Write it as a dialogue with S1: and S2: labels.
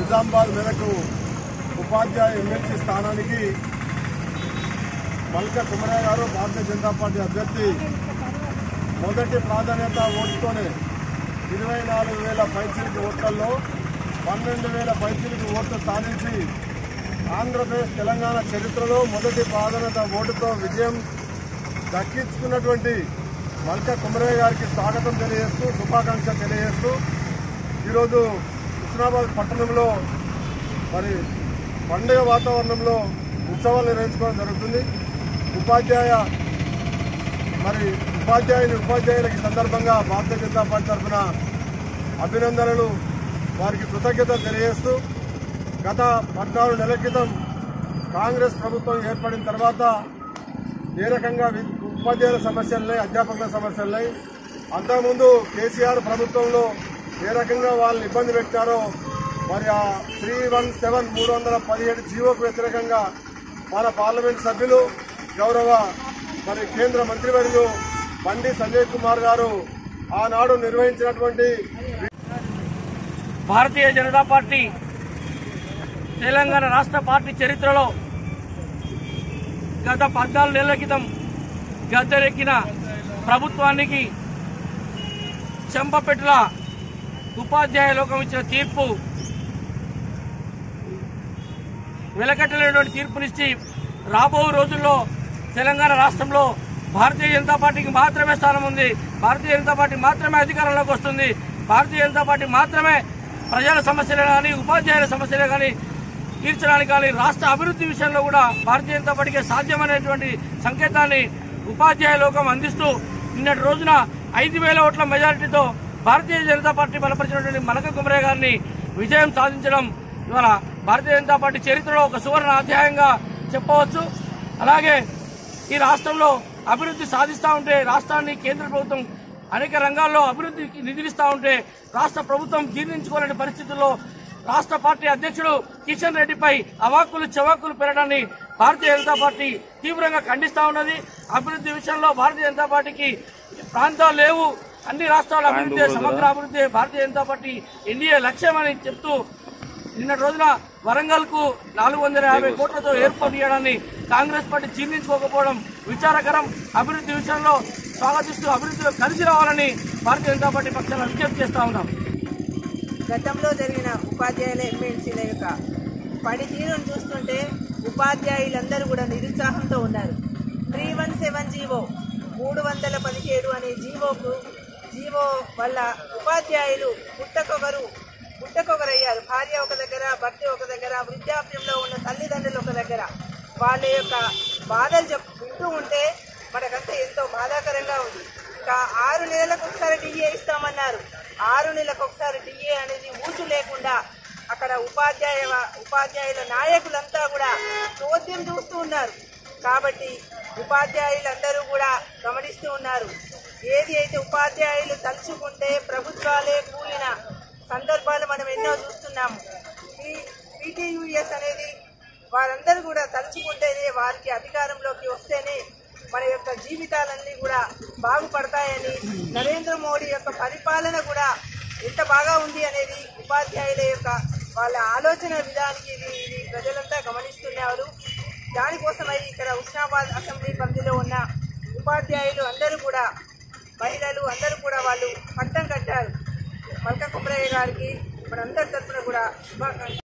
S1: నిజామాబాద్ మేరకు ఉపాధ్యాయ ఎమ్మెల్సీ స్థానానికి మల్క కుమరయ్య గారు భారతీయ జనతా పార్టీ అభ్యర్థి మొదటి ప్రాధాన్యత ఓటుతోనే 24,000 పైచిలకు ఓట్లలో 12,000 పైచిలకు ఓట్లు సాధించి ఆంధ్రప్రదేశ్ తెలంగాణ చరిత్రలో మొదటి ప్రాధాన్యత ఓటుతో విజయం దక్కించుకున్నటువంటి మల్క కుమరయ్య గారికి స్వాగతం తెలియజేస్తూ శుభాకాంక్షలు తెలియజేస్తూ ఈరోజు హుస్నాబాద్ పట్టణంలో మరి పండుగ వాతావరణంలో ఉత్సవాలు నిర్వహించుకోవడం జరుగుతుంది. ఉపాధ్యాయులకి సందర్భంగా భారతీయ జనతా పార్టీ తరఫున అభినందనలు, వారికి కృతజ్ఞతలు తెలియజేస్తూ గత 14 నెలల క్రితం కాంగ్రెస్ ప్రభుత్వం ఏర్పడిన తర్వాత ఏ రకంగా ఉపాధ్యాయుల సమస్యలున్నాయి, అధ్యాపకుల సమస్యలున్నాయి, అంతకుముందు కేసీఆర్ ప్రభుత్వంలో ఏ రకంగా వాళ్ళని ఇబ్బంది పెట్టారో మరి ఆ 317 జీవోకు వ్యతిరేకంగా మన పార్లమెంట్ సభ్యులు గౌరవ కేంద్ర మంత్రివర్యులు బండి సంజయ్ కుమార్ గారు ఆనాడు నిర్వహించినటువంటి
S2: భారతీయ జనతా పార్టీ తెలంగాణ రాష్ట్ర పార్టీ చరిత్రలో గత 14 నెలల క్రితం గద్దెరెక్కిన ప్రభుత్వానికి చెంపపెట్టుల ఉపాధ్యాయ లోకం ఇచ్చిన తీర్పు వెలకట్టలేనటువంటి తీర్పునిచ్చి రాబో రోజుల్లో తెలంగాణ రాష్ట్రంలో భారతీయ జనతా పార్టీకి మాత్రమే స్థానం ఉంది, భారతీయ జనతా పార్టీ మాత్రమే అధికారంలోకి వస్తుంది, భారతీయ జనతా పార్టీ మాత్రమే ప్రజల సమస్యలే కానీ ఉపాధ్యాయుల సమస్యలే కానీ తీర్చడానికి కానీ రాష్ట్ర అభివృద్ధి విషయంలో కూడా భారతీయ జనతా పార్టీకి సాధ్యమైనటువంటి సంకేతాన్ని ఉపాధ్యాయ లోకం అందిస్తూ నిన్నటి రోజున 5,000 ఓట్ల మెజారిటీతో భారతీయ జనతా పార్టీ బలపరిచినటువంటి మల్క కుమరయ్య గారిని విజయం సాధించడం ఇవాళ భారతీయ జనతా పార్టీ చరిత్రలో ఒక సువర్ణ అధ్యాయంగా చెప్పవచ్చు. అలాగే ఈ రాష్ట్రంలో అభివృద్ధి సాధిస్తూ ఉంటే రాష్ట్రాన్ని కేంద్ర ప్రభుత్వం అనేక రంగాల్లో అభివృద్ధికి నిధులిస్తూ ఉంటే రాష్ట్ర ప్రభుత్వం జీర్ణించుకోలేని పరిస్థితుల్లో రాష్ట్ర పార్టీ అధ్యక్షుడు కిషన్ రెడ్డిపై అవాక్కులు చెవాక్కులు పెరగడాన్ని భారతీయ జనతా పార్టీ తీవ్రంగా ఖండిస్తూ ఉన్నది. అభివృద్ధి విషయంలో భారతీయ జనతా పార్టీకి ప్రాంతాలు లేవు, అన్ని రాష్ట్రాల అభివృద్ధి సమగ్ర అభివృద్ధి భారతీయ జనతా పార్టీ ఎన్డీఏ లక్ష్యమని చెప్తూ నిన్నటి రోజున వరంగల్ కు 450 కోట్లతో ఎయిర్పోర్ట్ ఇవ్వడాన్ని కాంగ్రెస్ పార్టీ జీర్ణించుకోకపోవడం విచారకరం. అభివృద్ధి విషయంలో స్వాగతిస్తూ అభివృద్ధిలో కలిసి రావాలని భారతీయ జనతా పార్టీ పక్షాన విజ్ఞప్తి చేస్తా ఉన్నాం.
S3: గతంలో జరిగిన ఉపాధ్యాయుల ఎమ్మెల్సీల యొక్క పనితీరును చూస్తుంటే ఉపాధ్యాయులందరూ కూడా నిరుత్సాహంతో ఉన్నారు. 317 జీవో 317 అనే జీవో వల్ల ఉపాధ్యాయులు పుట్టకొకరయ్యారు. భార్య ఒక దగ్గర, భర్త ఒక దగ్గర, వృద్ధాప్యంలో ఉన్న తల్లిదండ్రులు ఒక దగ్గర. వాళ్ళ యొక్క బాధలు వింటూ ఉంటే మనకంతా ఎంతో బాధాకరంగా ఉంది. ఇంకా 6 నెలలకు ఒకసారి డిఏ ఇస్తామన్నారు. 6 నెలలకు ఒకసారి డిఏ అనేది ఊసు లేకుండా అక్కడ ఉపాధ్యాయుల నాయకులంతా కూడా చోద్యం చూస్తూ ఉన్నారు. కాబట్టి ఉపాధ్యాయులందరూ కూడా గమనిస్తూ ఉన్నారు. ఏది అయితే ఉపాధ్యాయులు తలుచుకుంటే ప్రభుత్వాలే కూలిన సందర్భాలు మనం ఎన్నో చూస్తున్నాము. ఈ పీటీయూఎస్ అనేది వారందరూ కూడా తలుచుకుంటేనే, వారికి అధికారంలోకి వస్తేనే మన యొక్క జీవితాలన్నీ కూడా బాగుపడతాయని, నరేంద్ర మోడీ యొక్క పరిపాలన కూడా ఎంత బాగా ఉంది అనేది ఉపాధ్యాయుల యొక్క వాళ్ళ ఆలోచన విధానికి ఇది ప్రజలంతా గమనిస్తున్నారు. దానికోసమై ఇక్కడ హుస్నాబాద్ అసెంబ్లీ పరిధిలో ఉన్న ఉపాధ్యాయులు అందరూ కూడా, మహిళలు అందరూ కూడా వాళ్ళు పట్టం కట్టారు. మల్క కుమరయ్య గారికి మనందరి తరఫున కూడా శుభాకాంక్షలు.